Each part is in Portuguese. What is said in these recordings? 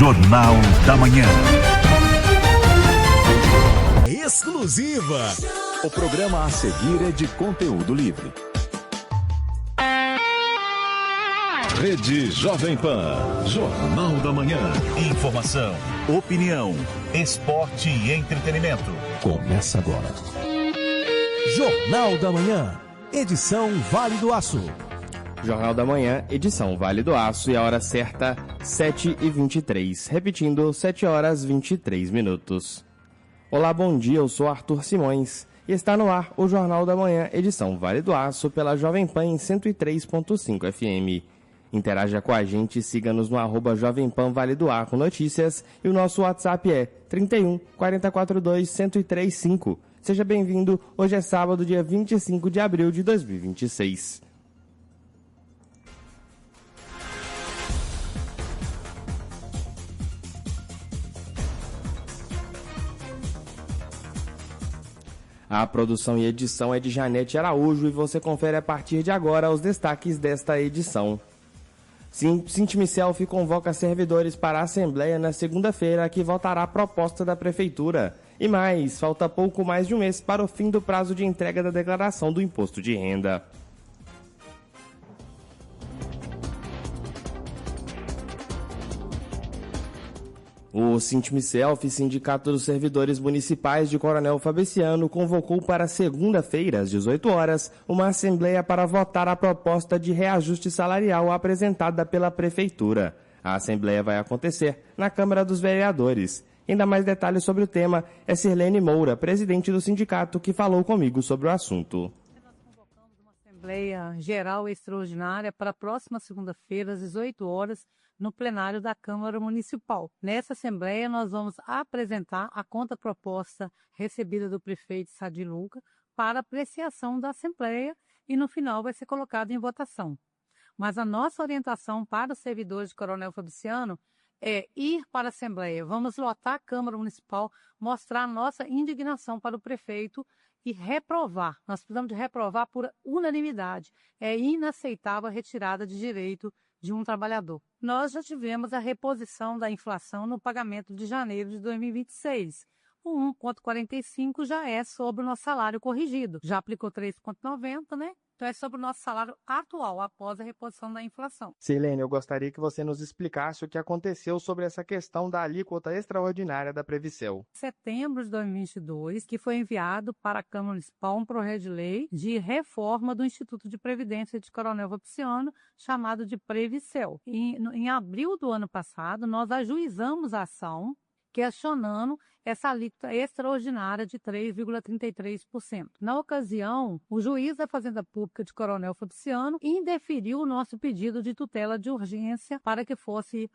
Jornal da Manhã. Exclusiva. O programa a seguir é de conteúdo livre. Rede Jovem Pan. Jornal da Manhã. Informação, opinião, esporte e entretenimento. Começa agora. Jornal da Manhã. Edição Vale do Aço. Jornal da Manhã, edição Vale do Aço, e a hora certa, 7h23. Repetindo, 7h23. Olá, bom dia, eu sou Arthur Simões e está no ar o Jornal da Manhã, edição Vale do Aço, pela Jovem Pan em 103.5 FM. Interaja com a gente, siga-nos no @Jovem Pan Vale do Aço Notícias e o nosso WhatsApp é 31 442 1035. Seja bem-vindo, hoje é sábado, dia 25 de abril de 2026. A produção e edição é de Janete Araújo e você confere a partir de agora os destaques desta edição. Sintimicelf convoca servidores para a Assembleia na segunda-feira, que votará a proposta da Prefeitura. E mais, falta pouco mais de um mês para o fim do prazo de entrega da declaração do Imposto de Renda. O Sintimicelf, Sindicato dos Servidores Municipais de Coronel Fabriciano, convocou para segunda-feira, às 18 horas, uma assembleia para votar a proposta de reajuste salarial apresentada pela Prefeitura. A assembleia vai acontecer na Câmara dos Vereadores. Ainda mais detalhes sobre o tema é Sirlene Moura, presidente do sindicato, que falou comigo sobre o assunto. Nós convocamos uma Assembleia Geral Extraordinária para a próxima segunda-feira, às 18 horas, no plenário da Câmara Municipal. Nessa Assembleia, nós vamos apresentar a contraproposta recebida do prefeito Sadi Lucca para apreciação da Assembleia e, no final, vai ser colocado em votação. Mas a nossa orientação para os servidores de Coronel Fabriciano é ir para a Assembleia. Vamos lotar a Câmara Municipal, mostrar a nossa indignação para o prefeito e reprovar. Nós precisamos de reprovar por unanimidade. É inaceitável a retirada de direito de um trabalhador. Nós já tivemos a reposição da inflação no pagamento de janeiro de 2026. O 1,45 já é sobre o nosso salário corrigido. Já aplicou 3,90, né? Então é sobre o nosso salário atual, após a reposição da inflação. Sirlene, eu gostaria que você nos explicasse o que aconteceu sobre essa questão da alíquota extraordinária da Previsel. Em setembro de 2022, que foi enviado para a Câmara Municipal um projeto de lei de reforma do Instituto de Previdência de Coronel Fabriciano, chamado de Previsel. Em abril do ano passado, nós ajuizamos a ação questionando essa alíquota extraordinária de 3,33%. Na ocasião, o juiz da Fazenda Pública de Coronel Fabriciano indeferiu o nosso pedido de tutela de urgência para que fosse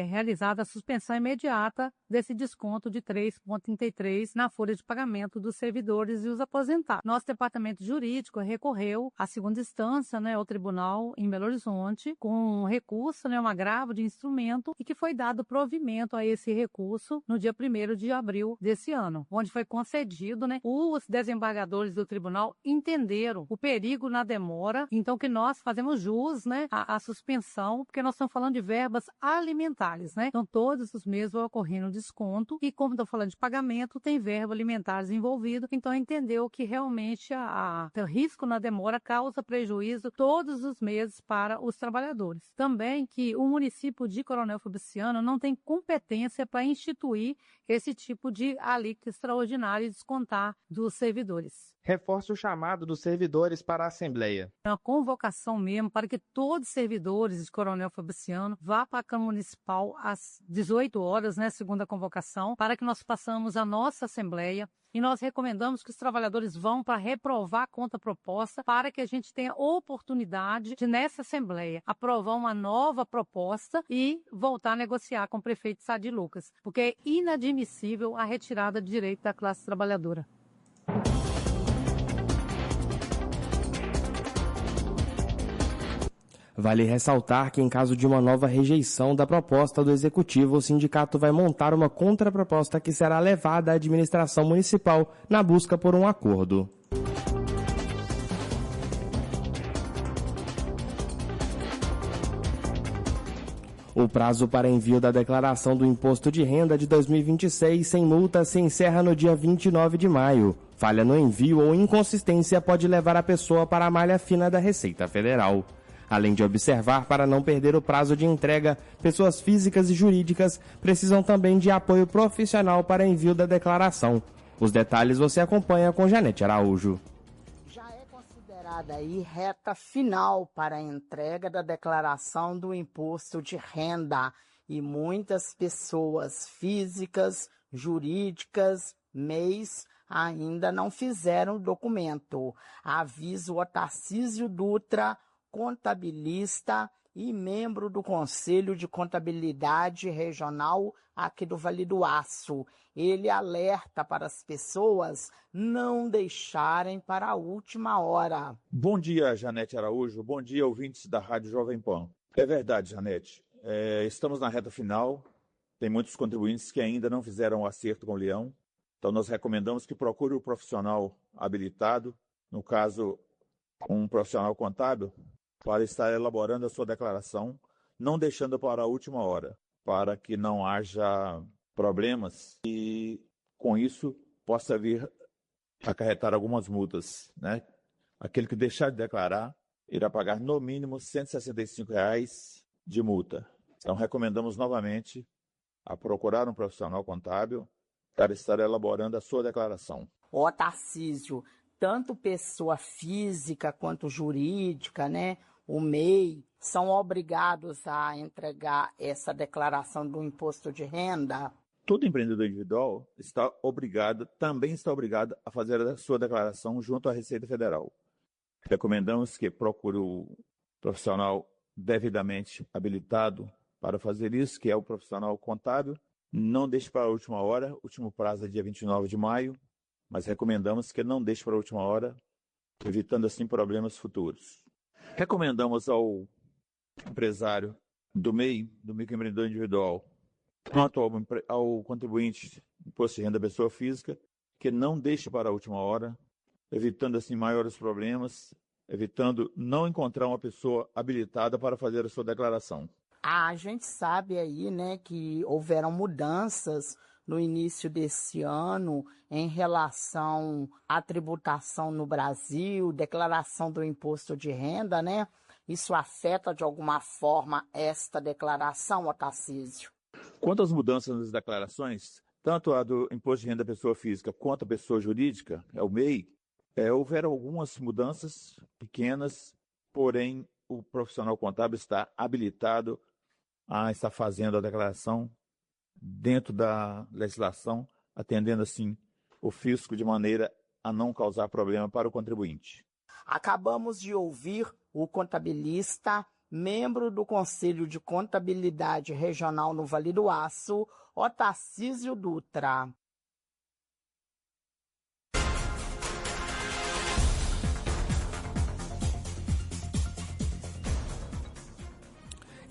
realizada a suspensão imediata desse desconto de 3,33% na folha de pagamento dos servidores e os aposentados. Nosso departamento jurídico recorreu à segunda instância, ao tribunal em Belo Horizonte, com um recurso, um agravo de instrumento, e que foi dado provimento a esse recurso no dia 1º de abril desse ano, onde foi concedido, os desembargadores do tribunal entenderam o perigo na demora, então que nós fazemos jus, à suspensão, porque nós estamos falando de verbas alimentares, Então todos os meses vai ocorrendo desconto e, como estou falando de pagamento, tem verba alimentares envolvido, então entendeu que realmente o risco na demora causa prejuízo todos os meses para os trabalhadores. Também que o município de Coronel Fabriciano não tem competência para instituir esse tipo de alíquota extraordinária e descontar dos servidores. Reforce o chamado dos servidores para a Assembleia. É uma convocação mesmo para que todos os servidores de Coronel Fabriciano vá para a Câmara Municipal às 18 horas, segunda convocação, para que nós façamos a nossa Assembleia. E nós recomendamos que os trabalhadores vão para reprovar a contraproposta para que a gente tenha oportunidade de, nessa Assembleia, aprovar uma nova proposta e voltar a negociar com o prefeito Sadi Lucca, porque é inadmissível a retirada de direito da classe trabalhadora. Vale ressaltar que, em caso de uma nova rejeição da proposta do Executivo, o sindicato vai montar uma contraproposta que será levada à administração municipal na busca por um acordo. O prazo para envio da declaração do Imposto de Renda de 2026 sem multa se encerra no dia 29 de maio. Falha no envio ou inconsistência pode levar a pessoa para a malha fina da Receita Federal. Além de observar para não perder o prazo de entrega, pessoas físicas e jurídicas precisam também de apoio profissional para envio da declaração. Os detalhes você acompanha com Janete Araújo. Já é considerada aí reta final para a entrega da declaração do imposto de renda e muitas pessoas físicas, jurídicas, MEIs ainda não fizeram o documento. Avisa o Tarcísio Dutra, contabilista e membro do Conselho de Contabilidade Regional aqui do Vale do Aço. Ele alerta para as pessoas não deixarem para a última hora. Bom dia, Janete Araújo. Bom dia, ouvintes da Rádio Jovem Pan. É verdade, Janete. Estamos na reta final. Tem muitos contribuintes que ainda não fizeram o acerto com o leão. Então, nós recomendamos que procure o profissional habilitado, no caso, um profissional contábil, para estar elaborando a sua declaração, não deixando para a última hora, para que não haja problemas e, com isso, possa vir acarretar algumas multas, né? Aquele que deixar de declarar irá pagar no mínimo R$ 165 de multa. Então, recomendamos novamente a procurar um profissional contábil para estar elaborando a sua declaração. Ó, Tarcísio, tanto pessoa física quanto jurídica, né? O MEI, são obrigados a entregar essa declaração do imposto de renda? Todo empreendedor individual também está obrigado a fazer a sua declaração junto à Receita Federal. Recomendamos que procure o profissional devidamente habilitado para fazer isso, que é o profissional contábil. Não deixe para a última hora, o último prazo é dia 29 de maio, mas recomendamos que não deixe para a última hora, evitando assim problemas futuros. Recomendamos ao empresário do MEI, do microempreendedor individual, quanto ao contribuinte imposto de renda pessoa física, que não deixe para a última hora, evitando assim maiores problemas, evitando não encontrar uma pessoa habilitada para fazer a sua declaração. A gente sabe aí, né, que houveram mudanças no início desse ano em relação à tributação no Brasil, declaração do imposto de renda, né? Isso afeta de alguma forma esta declaração, Tarcísio? Quanto às mudanças nas declarações, tanto a do imposto de renda pessoa física quanto a pessoa jurídica, o MEI, houveram algumas mudanças pequenas, porém o profissional contábil está habilitado a estar fazendo a declaração dentro da legislação, atendendo assim o fisco de maneira a não causar problema para o contribuinte. Acabamos de ouvir o contabilista, membro do Conselho de Contabilidade Regional no Vale do Aço, Tarcísio Dutra.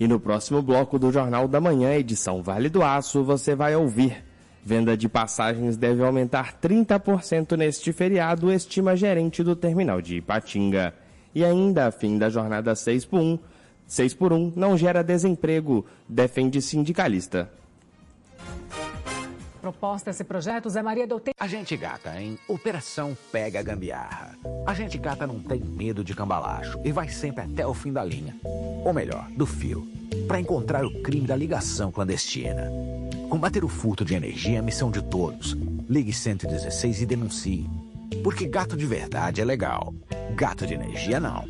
E no próximo bloco do Jornal da Manhã, edição Vale do Aço, você vai ouvir: venda de passagens deve aumentar 30% neste feriado, estima gerente do terminal de Ipatinga. E ainda, fim da jornada 6 por 1 não gera desemprego, defende sindicalista. Proposta esse projeto, Zé Maria Doutor. A gente gata, em Operação Pega Gambiarra. A gente gata não tem medo de cambalacho e vai sempre até o fim da linha. Ou melhor, do fio. Para encontrar o crime da ligação clandestina. Combater o furto de energia é missão de todos. Ligue 116 e denuncie. Porque gato de verdade é legal. Gato de energia não.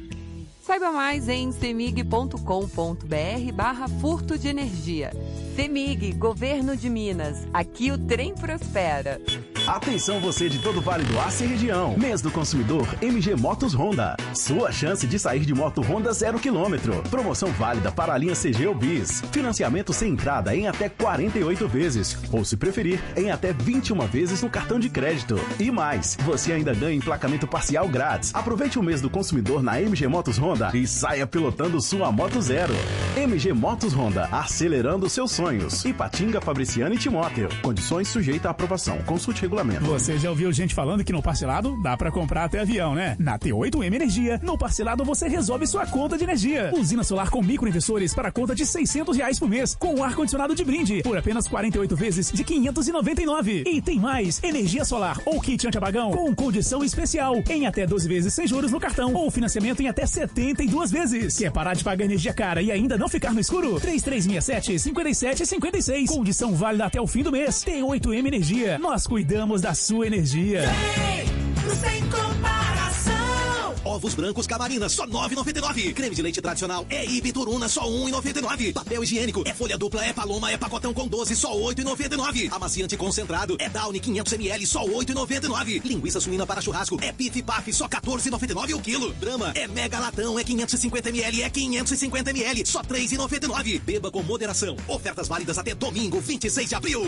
Saiba mais em cemig.com.br/furto de energia. CEMIG, Governo de Minas. Aqui o trem prospera. Atenção você de todo o Vale do Aço e região. Mês do consumidor MG Motos Honda. Sua chance de sair de moto Honda 0 km. Promoção válida para a linha CG ou Bis. Financiamento sem entrada em até 48 vezes. Ou se preferir, em até 21 vezes no cartão de crédito. E mais, você ainda ganha emplacamento parcial grátis. Aproveite o mês do consumidor na MG Motos Honda e saia pilotando sua moto zero. MG Motos Honda, acelerando seus sonhos. Ipatinga, Fabriciano e Timóteo. Condições sujeitas à aprovação. Consulte regulamento. regulamento. Você já ouviu gente falando que no parcelado dá pra comprar até avião, né? Na T8M Energia, no parcelado você resolve sua conta de energia. Usina solar com microinversores para conta de R$600 por mês, com ar-condicionado de brinde, por apenas 48 vezes de R$599. E tem mais, energia solar ou kit anti-apagão com condição especial, em até 12 vezes sem juros no cartão, ou financiamento em até 72 vezes. Quer parar de pagar energia cara e ainda não ficar no escuro? 3367-5756. Condição válida até o fim do mês. T8M Energia. Nós cuidamos da sua energia. Sem comparação. Ovos brancos Camarina, só R$ 9,99. Creme de leite tradicional é Ibituruna, só R$ 1,99. Papel higiênico é folha dupla, é Paloma, é pacotão com 12, só R$ 8,99. Amaciante concentrado é Downy 500ml, só R$ 8,99. Linguiça suína para churrasco é Pif Paf, só R$ 14,99 o quilo. Brahma é Mega Latão, é 550ml, é 550ml, só R$ 3,99. Beba com moderação. Ofertas válidas até domingo, 26 de abril.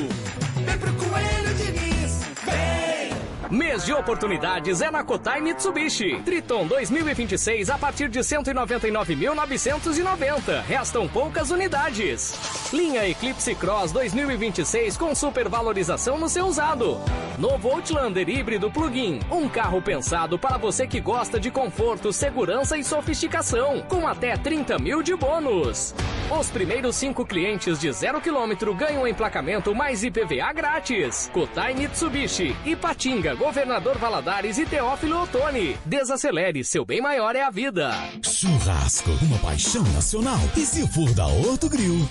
Vem pro Coelho Diniz, vem! Mês de oportunidades é na Kotai Mitsubishi. Triton 2026 a partir de 199.990. Restam poucas unidades. Linha Eclipse Cross 2026 com supervalorização no seu usado. Novo Outlander híbrido plug-in. Um carro pensado para você que gosta de conforto, segurança e sofisticação. Com até 30 mil de bônus. Os primeiros 5 clientes de 0 km ganham emplacamento mais IPVA grátis. Kotai Mitsubishi, Ipatinga, Governador Valadares e Teófilo Otoni. Desacelere, seu bem maior é a vida. Churrasco, uma paixão nacional. E se for da Horto Grill,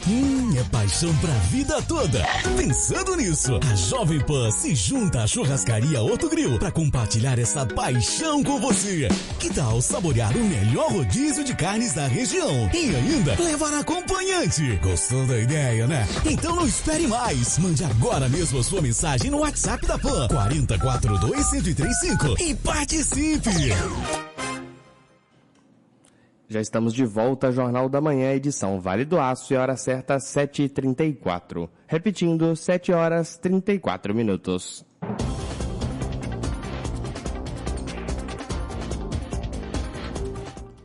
é paixão pra vida toda. Pensando nisso, a Jovem Pan se junta à Churrascaria Horto Grill pra compartilhar essa paixão com você. Que tal saborear o melhor rodízio de carnes da região e ainda levar acompanhante? Gostou da ideia, né? Então não espere mais. Mande agora mesmo a sua mensagem no WhatsApp da Pan 4042-1035 e participe! Já estamos de volta, Jornal da Manhã, edição Vale do Aço, e hora certa 7h34. Repetindo, 7h34.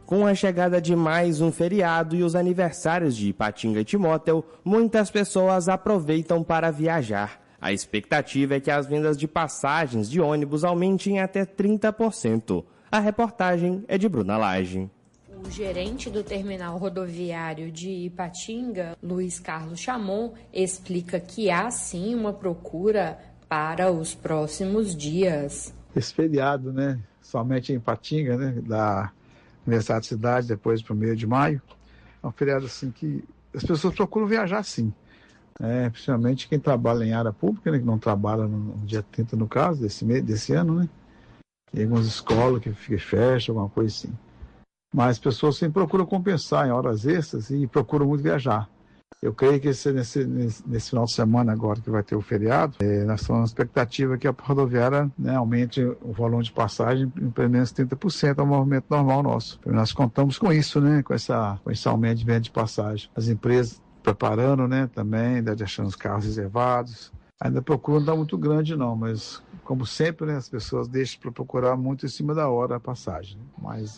Com a chegada de mais um feriado e os aniversários de Ipatinga e Timóteo, muitas pessoas aproveitam para viajar. A expectativa é que as vendas de passagens de ônibus aumentem até 30%. A reportagem é de Bruna Lage. O gerente do terminal rodoviário de Ipatinga, Luiz Carlos Chamon, explica que há sim uma procura para os próximos dias. Esse feriado, né, somente em Ipatinga, né, da Universidade da Cidade, depois para o meio de maio, é um feriado assim que as pessoas procuram viajar sim. Principalmente quem trabalha em área pública, né, que não trabalha no dia 30 no caso, desse ano, né? Tem algumas escolas que fecham, alguma coisa assim. Mas as pessoas sempre procuram compensar em horas extras e procuram muito viajar. Eu creio que nesse final de semana agora que vai ter o feriado, nós estamos na expectativa que a rodoviária, né, aumente o volume de passagem em pelo menos 30% ao movimento normal nosso. Nós contamos com isso, né, com esse aumento de venda de passagem. As empresas preparando, né, também, deixando os carros reservados. Ainda a procura não está muito grande não, mas como sempre, né, as pessoas deixam para procurar muito em cima da hora a passagem. Mas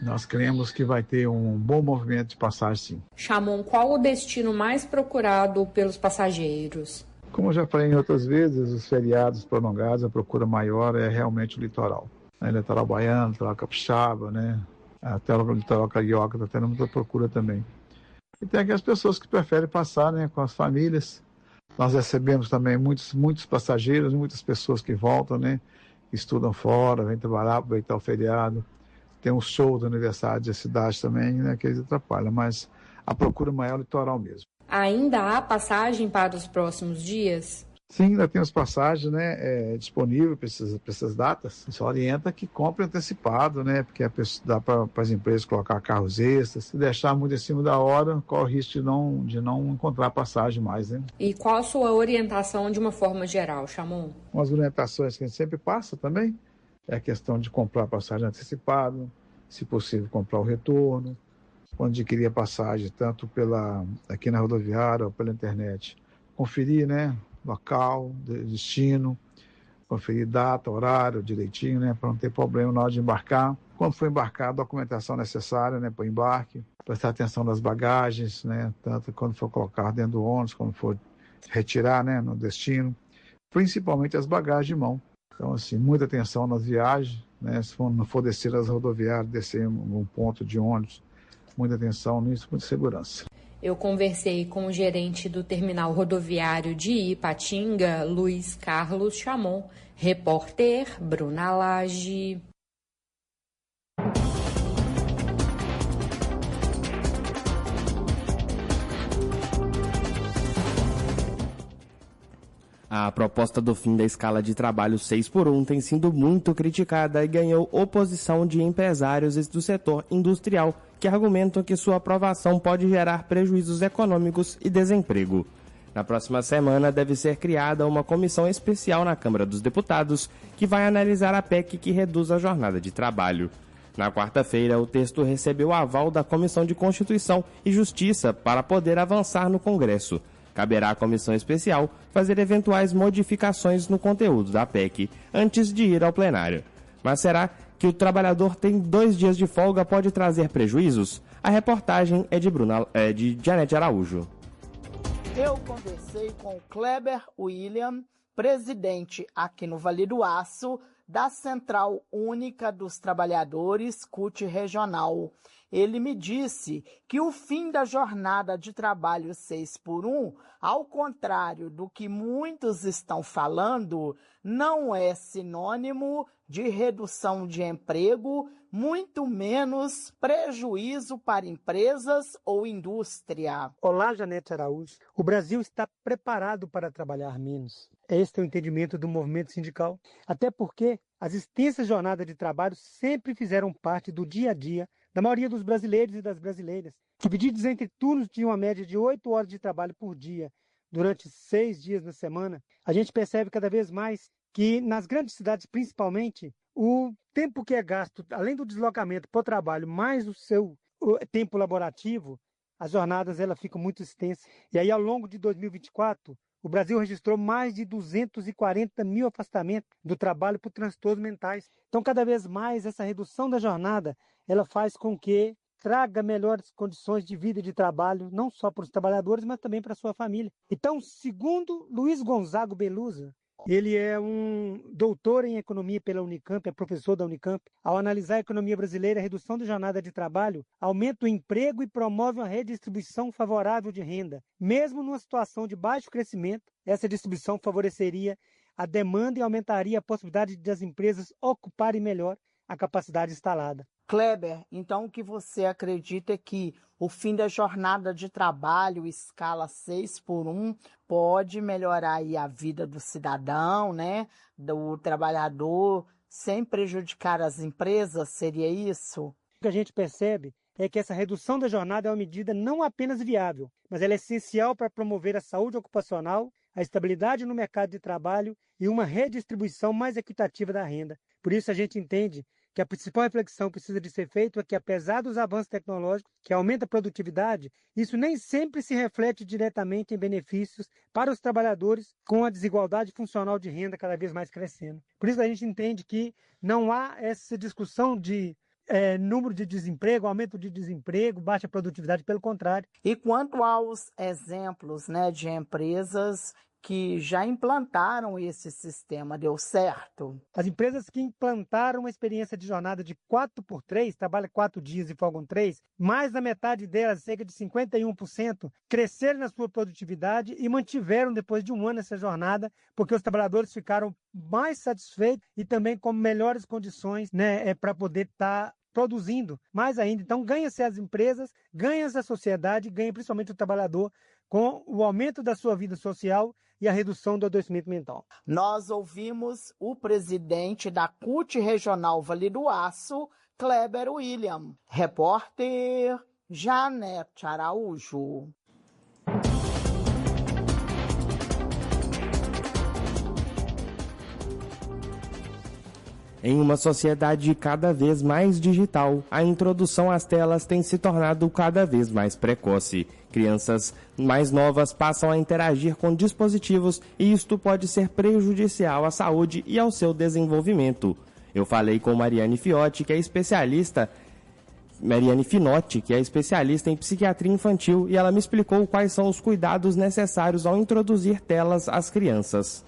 nós cremos que vai ter um bom movimento de passagem sim. Chamon, qual o destino mais procurado pelos passageiros? Como eu já falei em outras vezes, os feriados prolongados, a procura maior é realmente o litoral. Litoral baiano, litoral capixaba, né? Até o litoral carioca está tendo muita procura também. E tem aquelas pessoas que preferem passar, né, com as famílias. Nós recebemos também muitos passageiros, muitas pessoas que voltam, né, que estudam fora, vêm trabalhar, aproveitar o feriado. Tem um show do aniversário da cidade também, né, que eles atrapalham, mas a procura maior é o litoral mesmo. Ainda há passagem para os próximos dias? Sim, ainda temos passagem, né, disponível para essas datas. Só orienta que compre antecipado, né, porque dá para as empresas colocar carros extras. Se deixar muito em cima da hora, corre o risco de não encontrar passagem mais, né. E qual a sua orientação de uma forma geral, Chamon? Umas orientações que a gente sempre passa também é a questão de comprar passagem antecipado, se possível comprar o retorno, quando adquirir a passagem, tanto aqui na rodoviária ou pela internet. Conferir, né, local, destino, conferir data, horário direitinho, né, para não ter problema na hora de embarcar. Quando for embarcar, a documentação necessária, né, para o embarque, prestar atenção nas bagagens, né, tanto quando for colocar dentro do ônibus, quando for retirar, né, no destino, principalmente as bagagens de mão. Então, assim, muita atenção nas viagens, né? Se não for descer as rodoviárias, descer em um ponto de ônibus, muita atenção nisso, muita segurança. Eu conversei com o gerente do terminal rodoviário de Ipatinga, Luiz Carlos Chamon. Repórter Bruna Lage. A proposta do fim da escala de trabalho 6x1 tem sido muito criticada e ganhou oposição de empresários do setor industrial, que argumentam que sua aprovação pode gerar prejuízos econômicos e desemprego. Na próxima semana deve ser criada uma comissão especial na Câmara dos Deputados que vai analisar a PEC que reduz a jornada de trabalho. Na quarta-feira, o texto recebeu o aval da Comissão de Constituição e Justiça para poder avançar no Congresso. Caberá à comissão especial fazer eventuais modificações no conteúdo da PEC antes de ir ao plenário. Mas será que o trabalhador tem 2 dias de folga pode trazer prejuízos? A reportagem é de Janete Araújo. Eu conversei com o Kleber William, presidente aqui no Vale do Aço, da Central Única dos Trabalhadores, CUT Regional. Ele me disse que o fim da jornada de trabalho 6x1, ao contrário do que muitos estão falando, não é sinônimo de redução de emprego, muito menos prejuízo para empresas ou indústria. Olá, Janete Araújo. O Brasil está preparado para trabalhar menos. Este é o entendimento do movimento sindical. Até porque as extensas jornadas de trabalho sempre fizeram parte do dia a dia da maioria dos brasileiros e das brasileiras. Divididos entre turnos de uma média de 8 horas de trabalho por dia, durante 6 dias na semana, a gente percebe cada vez mais que nas grandes cidades, principalmente, o tempo que é gasto, além do deslocamento para o trabalho, mais o seu tempo laborativo, as jornadas elas ficam muito extensas. E aí, ao longo de 2024, o Brasil registrou mais de 240 mil afastamentos do trabalho por transtornos mentais. Então, cada vez mais, essa redução da jornada, ela faz com que traga melhores condições de vida e de trabalho, não só para os trabalhadores, mas também para a sua família. Então, segundo Luiz Gonzago Belusa, ele é um doutor em economia pela Unicamp, é professor da Unicamp. Ao analisar a economia brasileira, a redução da jornada de trabalho aumenta o emprego e promove uma redistribuição favorável de renda. Mesmo numa situação de baixo crescimento, essa distribuição favoreceria a demanda e aumentaria a possibilidade das empresas ocuparem melhor a capacidade instalada. Kleber, então o que você acredita é que o fim da jornada de trabalho, escala 6x1, pode melhorar aí a vida do cidadão, né? Do trabalhador, sem prejudicar as empresas? Seria isso? O que a gente percebe é que essa redução da jornada é uma medida não apenas viável, mas ela é essencial para promover a saúde ocupacional, a estabilidade no mercado de trabalho e uma redistribuição mais equitativa da renda. Por isso a gente entende que a principal reflexão que precisa de ser feita é que, apesar dos avanços tecnológicos que aumentam a produtividade, isso nem sempre se reflete diretamente em benefícios para os trabalhadores, com a desigualdade funcional de renda cada vez mais crescendo. Por isso a gente entende que não há essa discussão de número de desemprego, aumento de desemprego, baixa produtividade, pelo contrário. E quanto aos exemplos, né, de empresas que já implantaram esse sistema, deu certo? As empresas que implantaram uma experiência de jornada de 4x3, trabalha 4 dias e folgam 3, mais da metade delas, cerca de 51%, cresceram na sua produtividade e mantiveram depois de um ano essa jornada, porque os trabalhadores ficaram mais satisfeitos e também com melhores condições, né, para poder estar produzindo mais ainda. Então, ganha-se as empresas, ganha-se a sociedade, ganha principalmente o trabalhador com o aumento da sua vida social e a redução do adoecimento mental. Nós ouvimos o presidente da CUT Regional Vale do Aço, Kleber William. Repórter Janete Araújo. Em uma sociedade cada vez mais digital, a introdução às telas tem se tornado cada vez mais precoce. Crianças mais novas passam a interagir com dispositivos e isto pode ser prejudicial à saúde e ao seu desenvolvimento. Eu falei com Mariane Finotti, que é especialista em psiquiatria infantil, e ela me explicou quais são os cuidados necessários ao introduzir telas às crianças.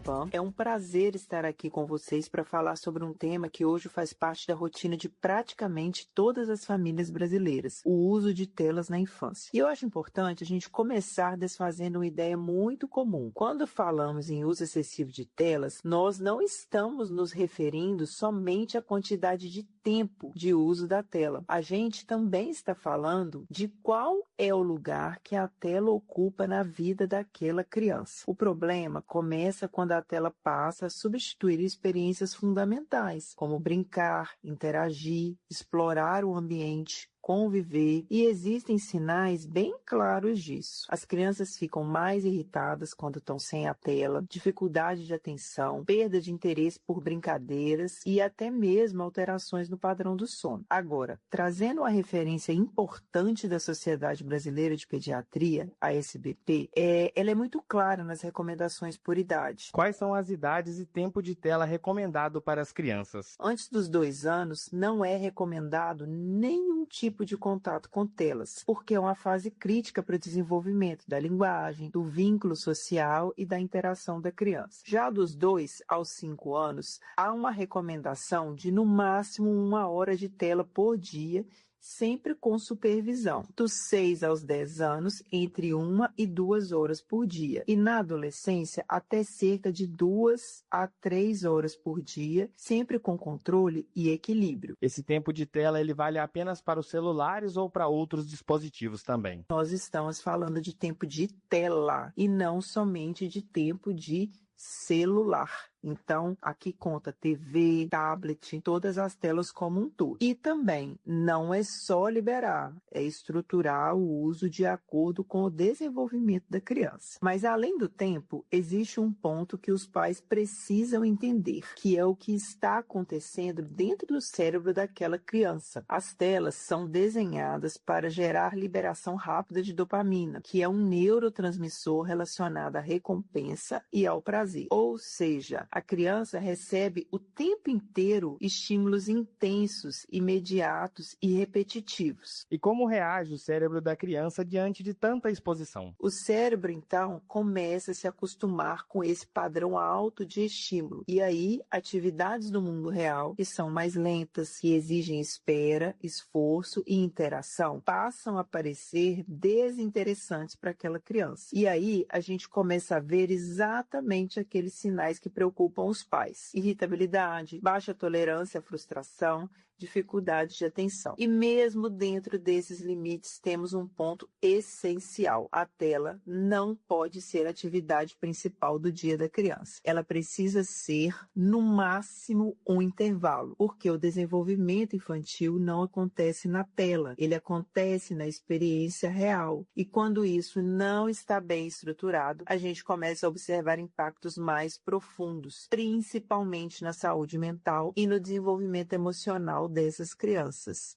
Pan. É um prazer estar aqui com vocês para falar sobre um tema que hoje faz parte da rotina de praticamente todas as famílias brasileiras, o uso de telas na infância. E eu acho importante a gente começar desfazendo uma ideia muito comum. Quando falamos em uso excessivo de telas, nós não estamos nos referindo somente à quantidade de tempo de uso da tela. A gente também está falando de qual é o lugar que a tela ocupa na vida daquela criança. O problema começa quando a tela passa a substituir experiências fundamentais, como brincar, interagir, explorar o ambiente, conviver, e existem sinais bem claros disso. As crianças ficam mais irritadas quando estão sem a tela, dificuldade de atenção, perda de interesse por brincadeiras e até mesmo alterações no padrão do sono. Agora, trazendo uma referência importante da Sociedade Brasileira de Pediatria, a SBP, ela é muito clara nas recomendações por idade. Quais são as idades e tempo de tela recomendado para as crianças? Antes dos 2 anos, não é recomendado nenhum tipo de contato com telas, porque é uma fase crítica para o desenvolvimento da linguagem, do vínculo social e da interação da criança. Já dos 2 aos 5 anos, há uma recomendação de no máximo 1 hora de tela por dia, sempre com supervisão. Dos 6 aos 10 anos, entre 1 e 2 horas por dia. E na adolescência, até cerca de 2 a 3 horas por dia, sempre com controle e equilíbrio. Esse tempo de tela, ele vale apenas para os celulares ou para outros dispositivos também? Nós estamos falando de tempo de tela e não somente de tempo de celular. Então, aqui conta TV, tablet, todas as telas como um todo. E também, não é só liberar, é estruturar o uso de acordo com o desenvolvimento da criança. Mas, além do tempo, existe um ponto que os pais precisam entender, que é o que está acontecendo dentro do cérebro daquela criança. As telas são desenhadas para gerar liberação rápida de dopamina, que é um neurotransmissor relacionado à recompensa e ao prazer. Ou seja, a criança recebe o tempo inteiro estímulos intensos, imediatos e repetitivos. E como reage o cérebro da criança diante de tanta exposição? O cérebro, então, começa a se acostumar com esse padrão alto de estímulo. E aí, atividades do mundo real, que são mais lentas, que exigem espera, esforço e interação, passam a parecer desinteressantes para aquela criança. E aí, a gente começa a ver exatamente aqueles sinais que preocupam os pais: irritabilidade, baixa tolerância à frustração, dificuldade de atenção. E mesmo dentro desses limites, temos um ponto essencial: a tela não pode ser a atividade principal do dia da criança. Ela precisa ser, no máximo, um intervalo, porque o desenvolvimento infantil não acontece na tela, ele acontece na experiência real. E quando isso não está bem estruturado, a gente começa a observar impactos mais profundos, principalmente na saúde mental e no desenvolvimento emocional dessas crianças.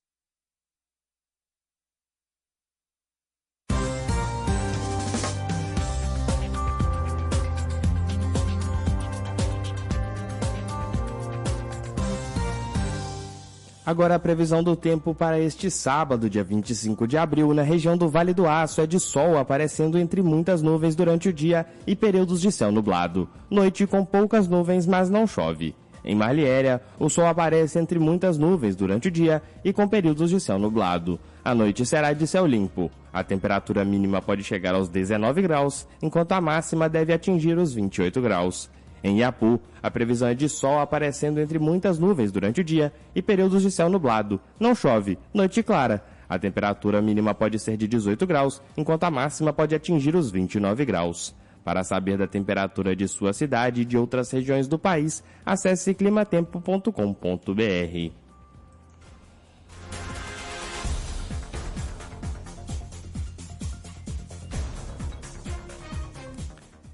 Agora a previsão do tempo para este sábado, dia 25 de abril, na região do Vale do Aço, é de sol aparecendo entre muitas nuvens durante o dia e períodos de céu nublado. Noite com poucas nuvens, mas não chove. Em Malhéria, o sol aparece entre muitas nuvens durante o dia e com períodos de céu nublado. A noite será de céu limpo. A temperatura mínima pode chegar aos 19 graus, enquanto a máxima deve atingir os 28 graus. Em Iapu, a previsão é de sol aparecendo entre muitas nuvens durante o dia e períodos de céu nublado. Não chove, noite clara. A temperatura mínima pode ser de 18 graus, enquanto a máxima pode atingir os 29 graus. Para saber da temperatura de sua cidade e de outras regiões do país, acesse climatempo.com.br.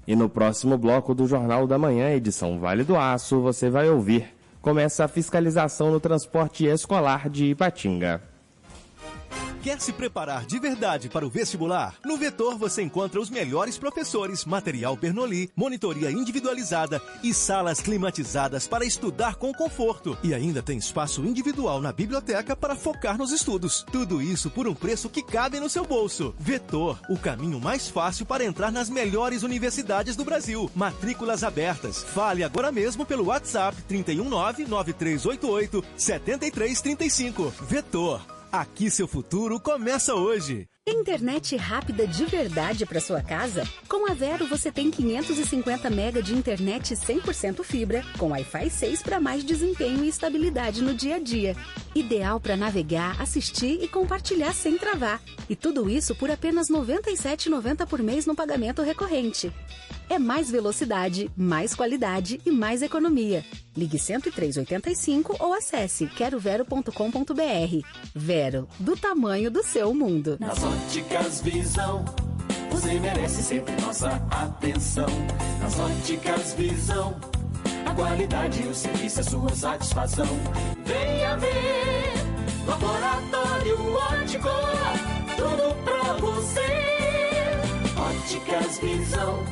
E no próximo bloco do Jornal da Manhã, edição Vale do Aço, você vai ouvir: começa a fiscalização no transporte escolar de Ipatinga. Quer se preparar de verdade para o vestibular? No Vetor você encontra os melhores professores, material Bernoulli, monitoria individualizada e salas climatizadas para estudar com conforto. E ainda tem espaço individual na biblioteca para focar nos estudos. Tudo isso por um preço que cabe no seu bolso. Vetor, o caminho mais fácil para entrar nas melhores universidades do Brasil. Matrículas abertas. Fale agora mesmo pelo WhatsApp 319-9388-7335. Vetor. Aqui seu futuro começa hoje. Internet rápida de verdade para sua casa? Com a Vero você tem 550 MB de internet 100% fibra, com Wi-Fi 6 para mais desempenho e estabilidade no dia a dia. Ideal para navegar, assistir e compartilhar sem travar. E tudo isso por apenas R$ 97,90 por mês no pagamento recorrente. É mais velocidade, mais qualidade e mais economia. Ligue 10385 ou acesse querovero.com.br. Vero, do tamanho do seu mundo. Nas Óticas Visão, você merece sempre nossa atenção. Nas Óticas Visão, a qualidade e o serviço é sua satisfação. Venha ver, Laboratório Ótico, tudo pra você. Óticas Visão.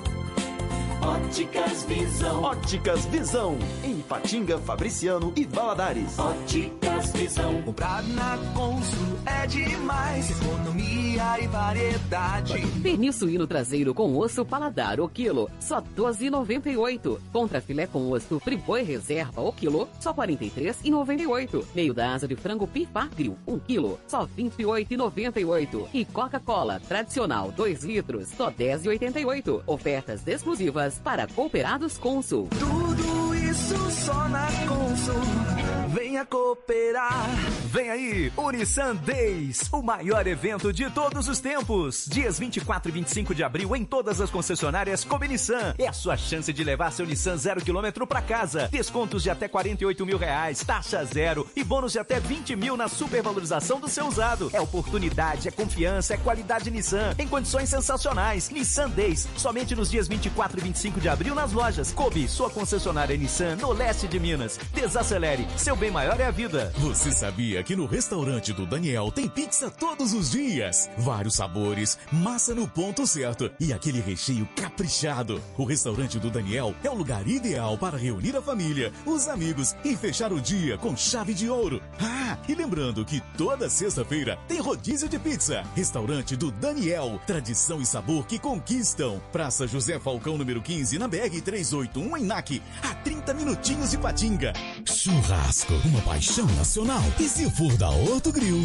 Óticas Visão. Óticas Visão, em Ipatinga, Fabriciano e Valadares. Óticas Visão. Comprar na Consul é demais. Economia e variedade. Pernil suíno traseiro com osso paladar o quilo, só R$ 12,98. Contra filé com osso Friboi reserva o quilo, só R$ 43,98. Meio da asa de frango Pifar Grill, 1 quilo, só R$ 28,98. E Coca-Cola tradicional 2 litros, só R$ 10,88. Ofertas exclusivas para cooperados Consul. Tudo isso só na Consul. Venha cooperar. Vem aí, Unissan Days, o maior evento de todos os tempos. Dias 24 e 25 de abril em todas as concessionárias Kobe Nissan. É a sua chance de levar seu Nissan 0 km para casa. Descontos de até R$48 mil, taxa zero e bônus de até 20 mil na supervalorização do seu usado. É oportunidade, é confiança, é qualidade Nissan em condições sensacionais. Nissan Days, somente nos dias 24 e 25 de abril nas lojas Kobe, sua concessionária Nissan no leste de Minas. Desacelere, seu bem maior é a vida. Você sabia que no restaurante do Daniel tem pizza todos os dias? Vários sabores, massa no ponto certo e aquele recheio caprichado. O restaurante do Daniel é o lugar ideal para reunir a família, os amigos e fechar o dia com chave de ouro. Ah, e lembrando que toda sexta-feira tem rodízio de pizza. Restaurante do Daniel, tradição e sabor que conquistam. Praça José Falcão, número 15, na BR-381 em NAC, a 30 minutinhos de Patinga. Churrasco, uma paixão nacional. E se for da Horto Grill,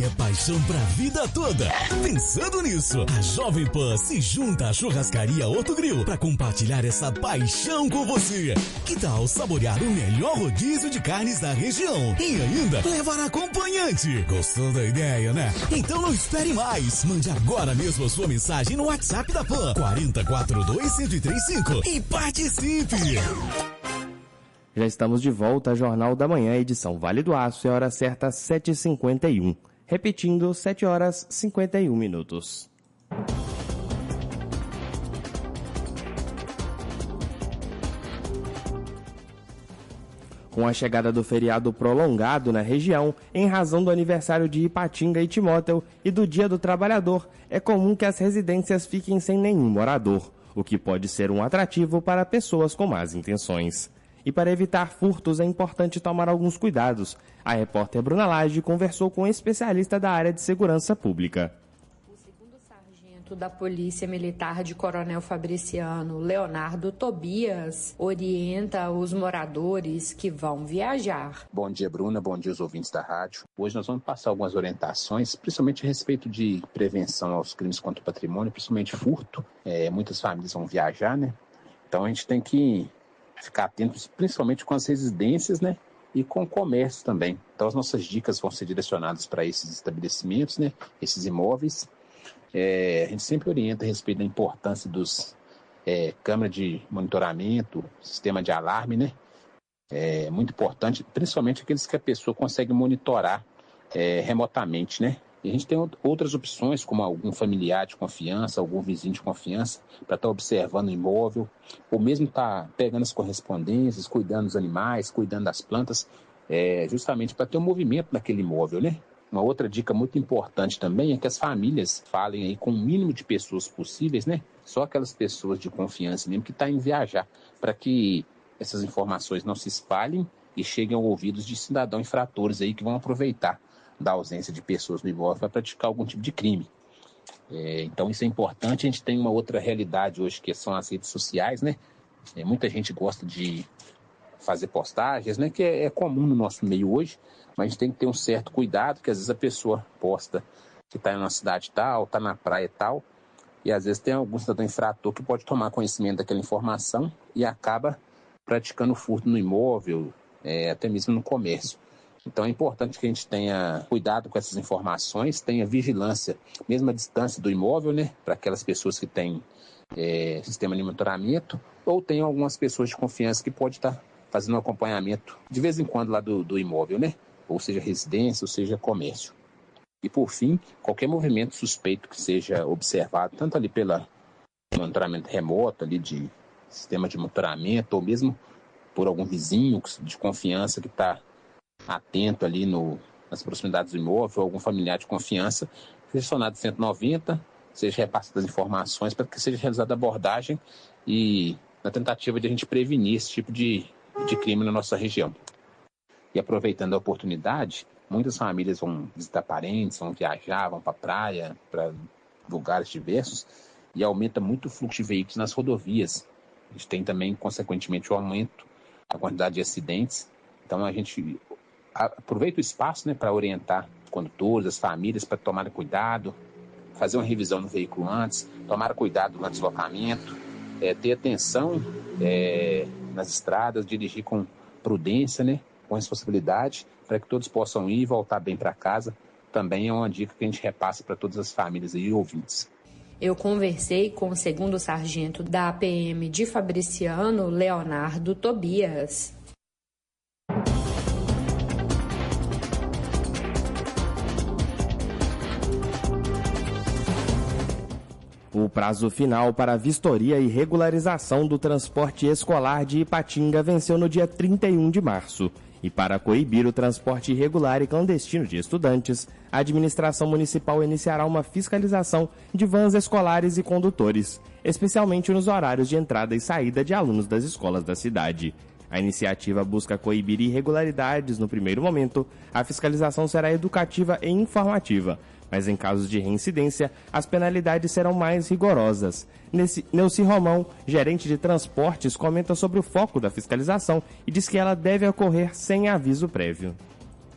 é paixão pra vida toda. Pensando nisso, a Jovem Pan se junta à churrascaria Horto Grill pra compartilhar essa paixão com você. Que tal saborear o melhor rodízio de carnes da região e ainda levar acompanhante? Gostou da ideia, né? Então não espere mais. Mande agora mesmo a sua mensagem no WhatsApp da Pan 4042-1035 e participe. Já estamos de volta ao Jornal da Manhã, edição Vale do Aço, é hora certa 7h51. Repetindo, 7h51. Com a chegada do feriado prolongado na região, em razão do aniversário de Ipatinga e Timóteo e do Dia do Trabalhador, é comum que as residências fiquem sem nenhum morador, o que pode ser um atrativo para pessoas com más intenções. E para evitar furtos é importante tomar alguns cuidados. A repórter Bruna Lage conversou com um especialista da área de segurança pública. O segundo sargento da Polícia Militar de Coronel Fabriciano, Leonardo Tobias, orienta os moradores que vão viajar. Bom dia, Bruna. Bom dia, os ouvintes da rádio. Hoje nós vamos passar algumas orientações, principalmente a respeito de prevenção aos crimes contra o patrimônio, principalmente furto. Muitas famílias vão viajar, né? Então a gente tem que ficar atentos, principalmente com as residências, né? E com o comércio também. Então as nossas dicas vão ser direcionadas para esses estabelecimentos, né? Esses imóveis. A gente sempre orienta a respeito da importância dos câmeras de monitoramento, sistema de alarme, né? É muito importante, principalmente aqueles que a pessoa consegue monitorar remotamente, né? E a gente tem outras opções, como algum familiar de confiança, algum vizinho de confiança, para estar observando o imóvel, ou mesmo estar pegando as correspondências, cuidando dos animais, cuidando das plantas, justamente para ter um movimento naquele imóvel, né? Uma outra dica muito importante também é que as famílias falem aí com o mínimo de pessoas possíveis, né? Só aquelas pessoas de confiança mesmo que estão em viajar, para que essas informações não se espalhem e cheguem aos ouvidos de cidadãos infratores aí que vão aproveitar da ausência de pessoas no imóvel para praticar algum tipo de crime. Então isso é importante. A gente tem uma outra realidade hoje que são as redes sociais, né? Muita gente gosta de fazer postagens, né? Que é comum no nosso meio hoje, mas a gente tem que ter um certo cuidado, que às vezes a pessoa posta que está em uma cidade tal, está na praia tal, e às vezes tem algum cidadão infrator que pode tomar conhecimento daquela informação e acaba praticando furto no imóvel, até mesmo no comércio. Então é importante que a gente tenha cuidado com essas informações, tenha vigilância, mesmo à distância do imóvel, né? Para aquelas pessoas que têm sistema de monitoramento, ou tem algumas pessoas de confiança que podem estar fazendo um acompanhamento de vez em quando lá do imóvel, né? Ou seja residência, ou seja comércio. E por fim, qualquer movimento suspeito que seja observado, tanto ali pelo monitoramento remoto, ali de sistema de monitoramento, ou mesmo por algum vizinho de confiança que está atento ali nas proximidades do imóvel, ou algum familiar de confiança, seja acionado 190, seja repassadas informações para que seja realizada a abordagem e na tentativa de a gente prevenir esse tipo de crime na nossa região. E aproveitando a oportunidade, muitas famílias vão visitar parentes, vão viajar, vão para a praia, para lugares diversos, e aumenta muito o fluxo de veículos nas rodovias. A gente tem também, consequentemente, o aumento da quantidade de acidentes. Então a gente aproveita o espaço, né, para orientar os condutores, as famílias, para tomarem cuidado, fazer uma revisão no veículo antes, tomar cuidado no deslocamento, ter atenção nas estradas, dirigir com prudência, né, com responsabilidade, para que todos possam ir e voltar bem para casa. Também é uma dica que a gente repassa para todas as famílias e ouvintes. Eu conversei com o segundo sargento da PM de Fabriciano, Leonardo Tobias. O prazo final para a vistoria e regularização do transporte escolar de Ipatinga venceu no dia 31 de março. E para coibir o transporte irregular e clandestino de estudantes, a administração municipal iniciará uma fiscalização de vans escolares e condutores, especialmente nos horários de entrada e saída de alunos das escolas da cidade. A iniciativa busca coibir irregularidades no primeiro momento. A fiscalização será educativa e informativa, mas em casos de reincidência, as penalidades serão mais rigorosas. Neuci Romão, gerente de transportes, comenta sobre o foco da fiscalização e diz que ela deve ocorrer sem aviso prévio.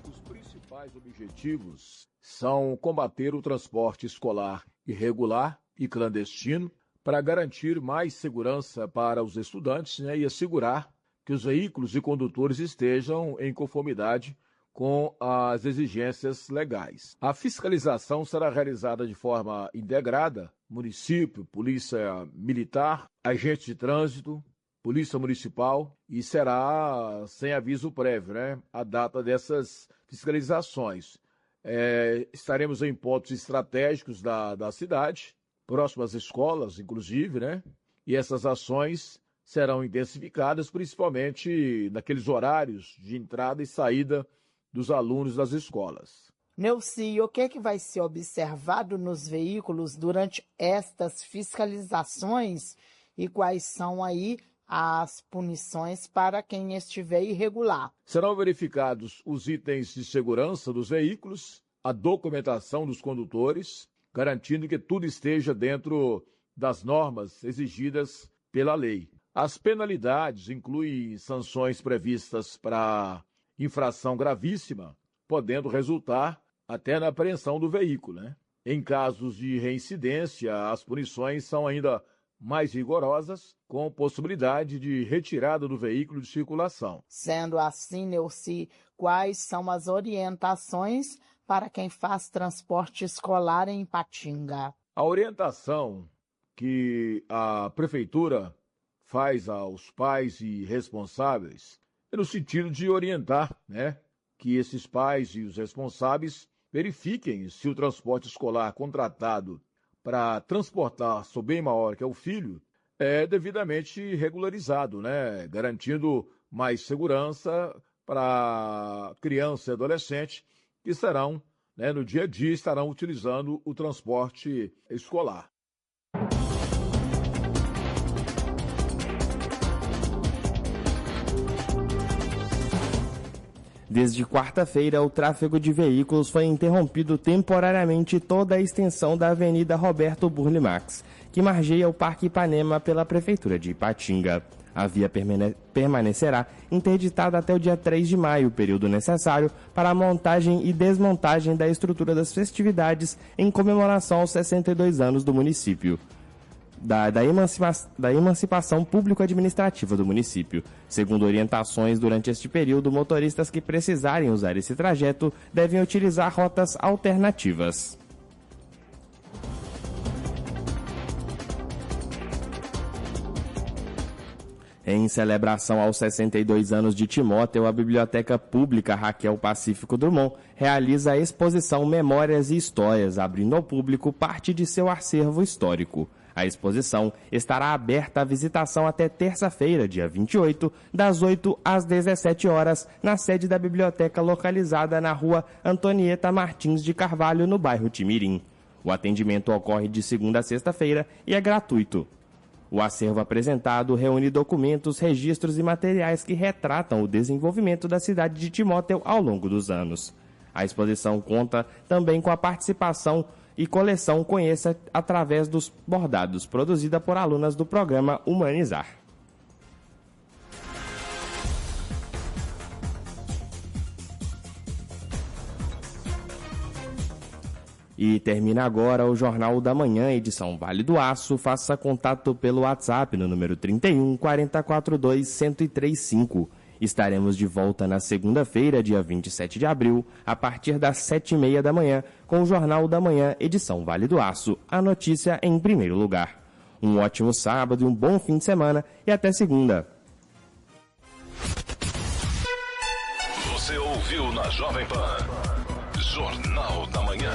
Os principais objetivos são combater o transporte escolar irregular e clandestino para garantir mais segurança para os estudantes, né, e assegurar que os veículos e condutores estejam em conformidade com as exigências legais. A fiscalização será realizada de forma integrada, município, polícia militar, agentes de trânsito, polícia municipal, e será sem aviso prévio, né, a data dessas fiscalizações. Estaremos em pontos estratégicos da cidade, próximas às escolas, inclusive, né, e essas ações serão intensificadas, principalmente naqueles horários de entrada e saída dos alunos das escolas. Neuci, o que é que vai ser observado nos veículos durante estas fiscalizações e quais são aí as punições para quem estiver irregular? Serão verificados os itens de segurança dos veículos, a documentação dos condutores, garantindo que tudo esteja dentro das normas exigidas pela lei. As penalidades incluem sanções previstas para infração gravíssima, podendo resultar até na apreensão do veículo, né? Em casos de reincidência, as punições são ainda mais rigorosas, com possibilidade de retirada do veículo de circulação. Sendo assim, Neuci, quais são as orientações para quem faz transporte escolar em Ipatinga? A orientação que a Prefeitura faz aos pais e responsáveis no sentido de orientar, né, que esses pais e os responsáveis verifiquem se o transporte escolar contratado para transportar seu bem maior, que é o filho, é devidamente regularizado, né, garantindo mais segurança para criança e adolescente que serão né, no dia a dia estarão utilizando o transporte escolar. Desde quarta-feira, o tráfego de veículos foi interrompido temporariamente toda a extensão da Avenida Roberto Burle Marx, que margeia o Parque Ipanema pela Prefeitura de Ipatinga. A via permanecerá interditada até o dia 3 de maio, período necessário para a montagem e desmontagem da estrutura das festividades em comemoração aos 62 anos do município. Da emancipação público-administrativa do município. Segundo orientações, durante este período, motoristas que precisarem usar esse trajeto devem utilizar rotas alternativas. Em celebração aos 62 anos de Timóteo, a Biblioteca Pública Raquel Pacífico Drummond realiza a exposição Memórias e Histórias, abrindo ao público parte de seu acervo histórico. A exposição estará aberta à visitação até terça-feira, dia 28, das 8 às 17 horas, na sede da biblioteca localizada na rua Antonieta Martins de Carvalho, no bairro Timirim. O atendimento ocorre de segunda a sexta-feira e é gratuito. O acervo apresentado reúne documentos, registros e materiais que retratam o desenvolvimento da cidade de Timóteo ao longo dos anos. A exposição conta também com a participação e coleção Conheça através dos bordados, produzida por alunas do programa Humanizar. E termina agora o Jornal da Manhã, edição Vale do Aço. Faça contato pelo WhatsApp no número 31 442 1035. Estaremos de volta na segunda-feira, dia 27 de abril, a partir das 7h30 da manhã, com o Jornal da Manhã, edição Vale do Aço. A notícia em primeiro lugar. Um ótimo sábado e um bom fim de semana e até segunda. Você ouviu na Jovem Pan Jornal da Manhã.